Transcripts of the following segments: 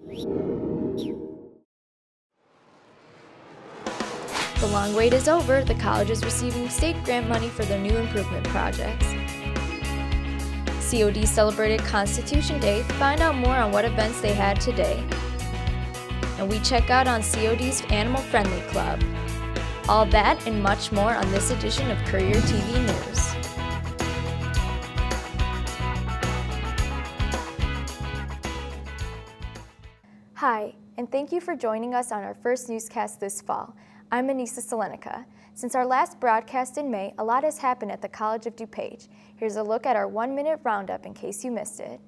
The long wait is over. The college is receiving state grant money for their new improvement projects. COD celebrated Constitution Day. Find out more on what events they had today. And we check out on COD's Animal Friendly Club. All that and much more on this edition of Courier TV News. Hi, and thank you for joining us on our first newscast this fall. I'm Anissa Selenica. Since our last broadcast in May, a lot has happened at the College of DuPage. Here's a look at our 1-minute roundup in case you missed it.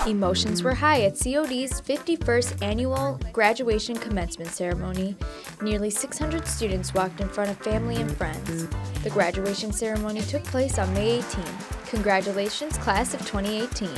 Emotions were high at COD's 51st annual graduation commencement ceremony. Nearly 600 students walked in front of family and friends. The graduation ceremony took place on May 18. Congratulations, class of 2018.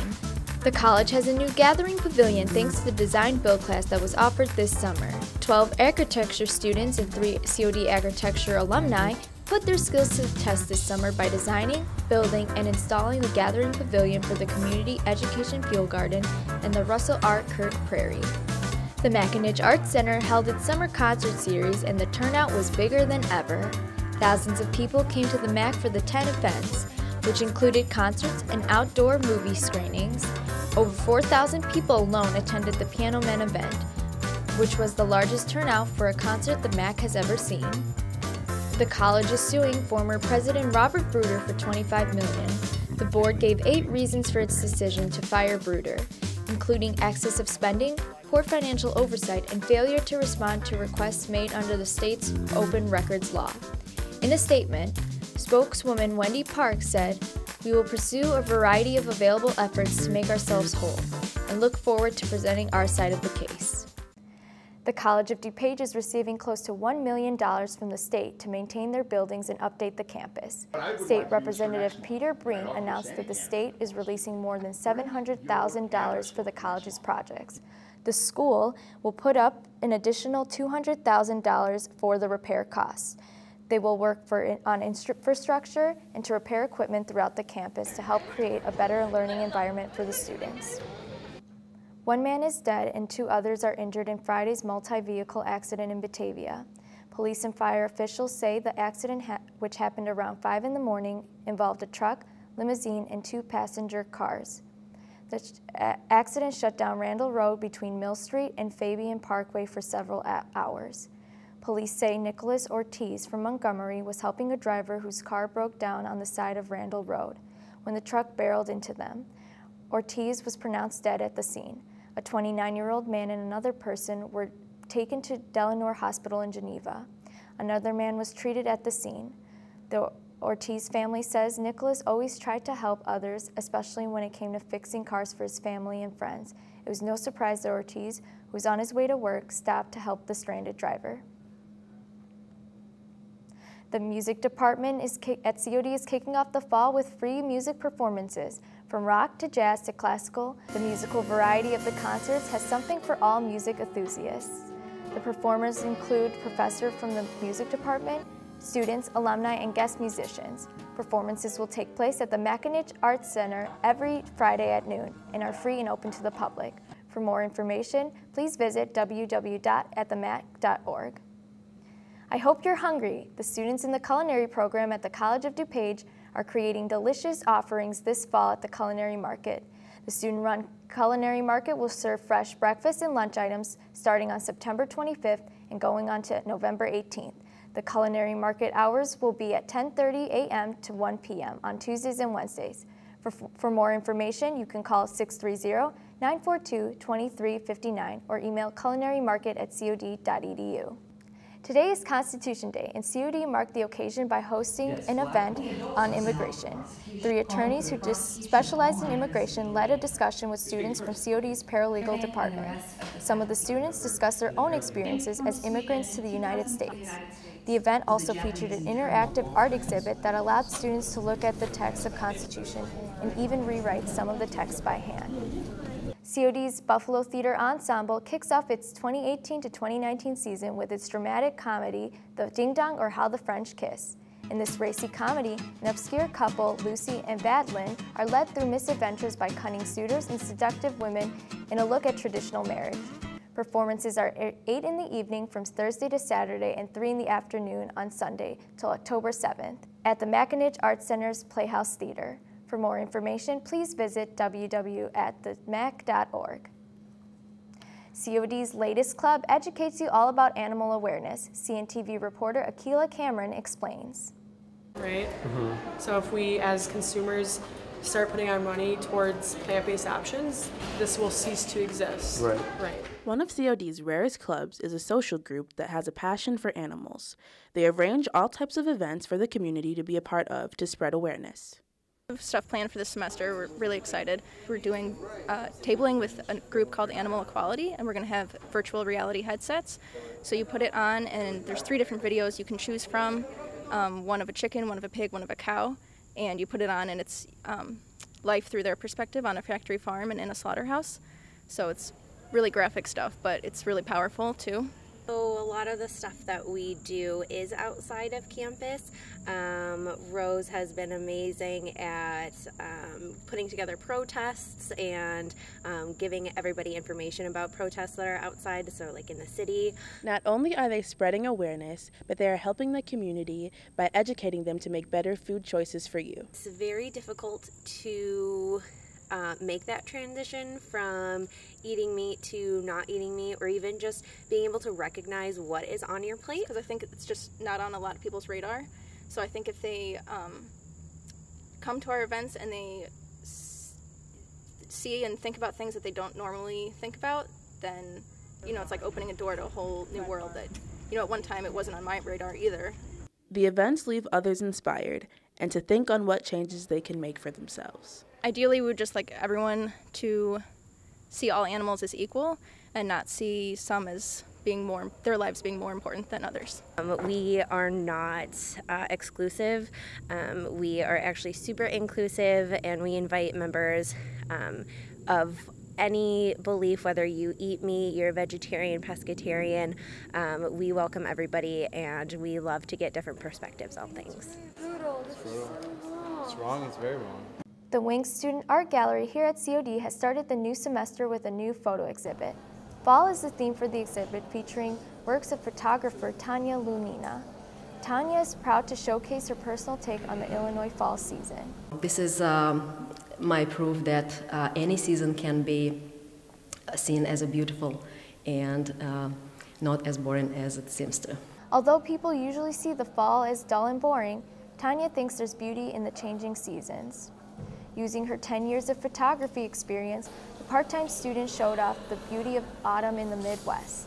The college has a new gathering pavilion thanks to the design build class that was offered this summer. 12 architecture students and 3 COD architecture alumni put their skills to the test this summer by designing, building, and installing the gathering pavilion for the Community Education Field Garden and the Russell R. Kirk Prairie. The McAninch Arts Center held its summer concert series and the turnout was bigger than ever. Thousands of people came to the MAC for the 10 events, which included concerts and outdoor movie screenings. Over 4,000 people alone attended the Piano Men event, which was the largest turnout for a concert the MAC has ever seen. The college is suing former President Robert Bruder for $25 million. The board gave 8 reasons for its decision to fire Bruder, including excessive spending, poor financial oversight, and failure to respond to requests made under the state's open records law. In a statement, spokeswoman Wendy Park said, "We will pursue a variety of available efforts to make ourselves whole and look forward to presenting our side of the case." The College of DuPage is receiving close to $1 million from the state to maintain their buildings and update the campus. State Representative Peter Breen announced that the state is releasing more than $700,000 for the college's projects. The school will put up an additional $200,000 for the repair costs. They will work on infrastructure and to repair equipment throughout the campus to help create a better learning environment for the students. 1 man is dead and 2 others are injured in Friday's multi-vehicle accident in Batavia. Police and fire officials say the accident, which happened around 5 in the morning, involved a truck, limousine, and 2 passenger cars. The accident shut down Randall Road between Mill Street and Fabian Parkway for several hours. Police say Nicholas Ortiz from Montgomery was helping a driver whose car broke down on the side of Randall Road when the truck barreled into them. Ortiz was pronounced dead at the scene. A 29-year-old man and another person were taken to Delanore Hospital in Geneva. Another man was treated at the scene. The Ortiz family says Nicholas always tried to help others, especially when it came to fixing cars for his family and friends. It was no surprise that Ortiz, who was on his way to work, stopped to help the stranded driver. The music department at COD is kicking off the fall with free music performances. From rock to jazz to classical, the musical variety of the concerts has something for all music enthusiasts. The performers include professors from the music department, students, alumni, and guest musicians. Performances will take place at the McAninch Arts Center every Friday at noon and are free and open to the public. For more information, please visit www.atthemac.org. I hope you're hungry. The students in the culinary program at the College of DuPage are creating delicious offerings this fall at the culinary market. The student-run culinary market will serve fresh breakfast and lunch items starting on September 25th and going on to November 18th. The culinary market hours will be at 10:30 a.m. to 1 p.m. on Tuesdays and Wednesdays. For more information, you can call 630-942-2359 or email culinarymarket@cod.edu. Today is Constitution Day, and COD marked the occasion by hosting an event on immigration. 3 attorneys who specialize in immigration led a discussion with students from COD's paralegal department. Some of the students discussed their own experiences as immigrants to the United States. The event also featured an interactive art exhibit that allowed students to look at the text of Constitution and even rewrite some of the text by hand. COD's Buffalo Theater Ensemble kicks off its 2018 to 2019 season with its dramatic comedy, The Ding Dong or How the French Kiss. In this racy comedy, an obscure couple, Lucy and Badlin, are led through misadventures by cunning suitors and seductive women in a look at traditional marriage. Performances are 8 in the evening from Thursday to Saturday and 3 in the afternoon on Sunday till October 7th at the Mackinac Arts Center's Playhouse Theater. For more information, please visit www.themac.org. COD's latest club educates you all about animal awareness. CNTV reporter Akila Cameron explains. Right? So if we as consumers start putting our money towards plant-based options, this will cease to exist. Right. One of COD's rarest clubs is a social group that has a passion for animals. They arrange all types of events for the community to be a part of to spread awareness. Stuff planned for this semester. We're really excited. We're doing tabling with a group called Animal Equality, and we're going to have virtual reality headsets. So you put it on, and there's 3 different videos you can choose from, one of a chicken, one of a pig, one of a cow, and you put it on, and it's life through their perspective on a factory farm and in a slaughterhouse. So it's really graphic stuff, but it's really powerful too. So a lot of the stuff that we do is outside of campus. Rose has been amazing at putting together protests and giving everybody information about protests that are outside, so like in the city. Not only are they spreading awareness, but they are helping the community by educating them to make better food choices for you. It's very difficult to make that transition from eating meat to not eating meat, or even just being able to recognize what is on your plate. Because I think it's just not on a lot of people's radar. So I think if they come to our events and they see and think about things that they don't normally think about, then, you know, it's like opening a door to a whole new world that, you know, at one time it wasn't on my radar either. The events leave others inspired and to think on what changes they can make for themselves. Ideally, we would just like everyone to see all animals as equal and not see some as being their lives being more important than others. We are not exclusive. We are actually super inclusive, and we invite members of any belief, whether you eat meat, you're a vegetarian, pescatarian. We welcome everybody, and we love to get different perspectives on things. It's wrong, it's very wrong. The Wings Student Art Gallery here at COD has started the new semester with a new photo exhibit. Fall is the theme for the exhibit, featuring works of photographer Tanya Lunina. Tanya is proud to showcase her personal take on the Illinois fall season. This is my proof that any season can be seen as a beautiful and not as boring as it seems to. Although people usually see the fall as dull and boring, Tanya thinks there's beauty in the changing seasons. Using her 10 years of photography experience, the part-time student showed off the beauty of autumn in the Midwest.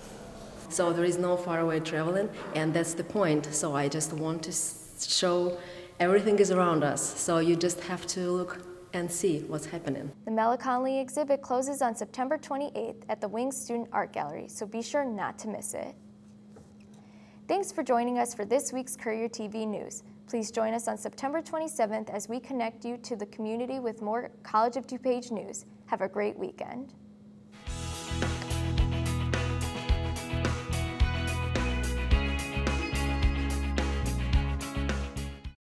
So there is no faraway traveling, and that's the point. So I just want to show everything is around us. So you just have to look and see what's happening. The Melancholy exhibit closes on September 28th at the Wings Student Art Gallery, so be sure not to miss it. Thanks for joining us for this week's Courier TV News. Please join us on September 27th as we connect you to the community with more College of DuPage news. Have a great weekend.